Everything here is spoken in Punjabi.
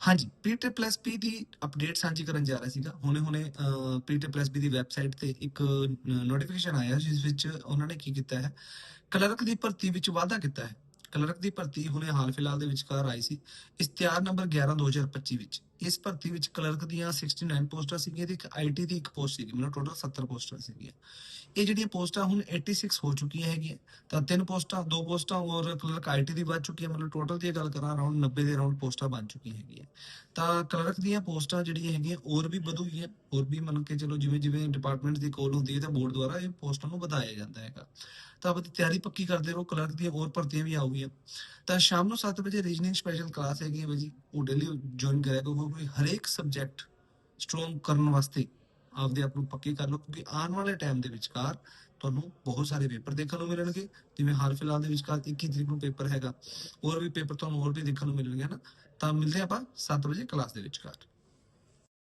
ਹਾਂਜੀ, PTE+P ਦੀ ਅਪਡੇਟ ਸਾਂਝੀ ਕਰਨ ਜਾ ਰਿਹਾ ਸੀਗਾ। ਹੁਣੇ-ਹੁਣੇ PTE+P ਦੀ ਵੈਬਸਾਈਟ ਤੇ ਇੱਕ ਨੋਟੀਫਿਕੇਸ਼ਨ ਆਇਆ, ਜਿਸ ਵਿੱਚ ਉਹਨਾਂ ਨੇ ਕੀ ਕੀਤਾ ਹੈ, ਕਲਰਕ ਦੀ ਭਰਤੀ ਵਿੱਚ ਵਾਧਾ ਕੀਤਾ ਹੈ। ਕਲਰਕ ਦੀ ਭਰਤੀ ਹੁਣੇ ਹਾਲ ਫਿਲਹਾਲ ਦੇ ਵਿਚਕਾਰ ਆਈ ਸੀ, ਇਸ਼ਤਿਹਾਰ ਨੰਬਰ 11/2025 ਵਿੱਚ। ਇਸ ਭਰਤੀ ਵਿੱਚ ਕਲਰਕ ਦੀਆਂ 69 ਪੋਸਟਾਂ ਸੀਗੀਆਂ ਤੇ ਇੱਕ IT ਦੀ ਇੱਕ ਪੋਸਟ ਸੀਗੀ, ਮਤਲਬ ਟੋਟਲ 70 ਪੋਸਟਾਂ ਸੀਗੀਆਂ। ਇਹ ਜਿਹੜੀਆਂ ਪੋਸਟਾਂ ਹੁਣ 86 ਹੋ ਚੁੱਕੀਆਂ ਹੈਗੀਆਂ, ਤਾਂ 2 ਪੋਸਟਾਂ ਹੋਰ ਕਲਰਕ IT ਦੀ ਵੱਧ ਚੁੱਕੀਆਂ, ਮਤਲਬ ਟੋਟਲ ਦੀ ਗੱਲ ਕਰਾਂ ਅਰਾਊਂਡ 90 ਦੇ ਅਰਾਊਂਡ ਪੋਸਟਾਂ ਬਣ ਚੁੱਕੀਆਂ ਹੈਗੀਆਂ। ਤਾਂ ਕਲਰਕ ਦੀਆਂ ਪੋਸਟਾਂ ਜਿਹੜੀਆਂ ਹੈਗੀਆਂ ਹੋਰ ਵੀ ਵਧੂਗੀਆਂ, ਹੋਰ ਵੀ ਮੰਨ ਕੇ ਚਲੋ ਜਿਵੇਂ ਡਿਪਾਰਟਮੈਂਟ ਦੀ ਕੋਲ ਹੁੰਦੀ ਹੈ ਤਾਂ ਬੋਰਡ ਦੁਆਰਾ ਇਹ ਪੋਸਟਾਂ ਨੂੰ ਵਧਾਇਆ ਜਾਂਦਾ ਹੈਗਾ। ਤਾਂ ਆਪਣੀ ਤਿਆਰੀ ਪੱਕੀ ਕਰਦੇ ਰਹੋ, ਕਲਰਕ ਦੀਆਂ ਹੋਰ ਭਰਤੀਆਂ ਵੀ ਆਉਗੀਆਂ। ਤਾਂ ਸ਼ਾਮ ਨੂੰ 7 ਵਜੇ ਰੀਜਨਿੰਗ ਸਪੈਸ਼ਲ ਕਲਾਸ ਹੈਗੀ ਹੈ ਬਾਈ ਜੀ, ਉਹ ਡੇਲੀ ਜੁਆਇਨ ਕਰਿਆ ਕਰੋ, ਕਿਉਂਕਿ ਹਰੇਕ ਸਬਜੈਕਟ ਸਟਰੋਂਗ ਕਰਨ ਵਾਸਤੇ ਆਪਦੇ ਆਪ ਨੂੰ ਪੱਕੀ ਕਰ ਲਓ, ਕਿਉਂਕਿ ਆਉਣ ਵਾਲੇ ਟਾਈਮ ਦੇ ਵਿਚਕਾਰ ਤੁਹਾਨੂੰ ਬਹੁਤ ਸਾਰੇ ਪੇਪਰ ਦੇਖਣ ਨੂੰ ਮਿਲਣਗੇ। ਜਿਵੇਂ ਹਾਲ ਫਿਲਹਾਲ ਦੇ ਵਿਚਕਾਰ 21 ਤਰੀਕ ਨੂੰ ਪੇਪਰ ਹੈਗਾ, ਹੋਰ ਵੀ ਪੇਪਰ ਤੁਹਾਨੂੰ ਹੋਰ ਵੀ ਦੇਖਣ ਨੂੰ ਮਿਲਣਗੇ, ਹਨਾ। ਤਾਂ ਮਿਲਦੇ ਆਪਾਂ 7 ਵਜੇ ਕਲਾਸ ਦੇ ਵਿਚਕਾਰ।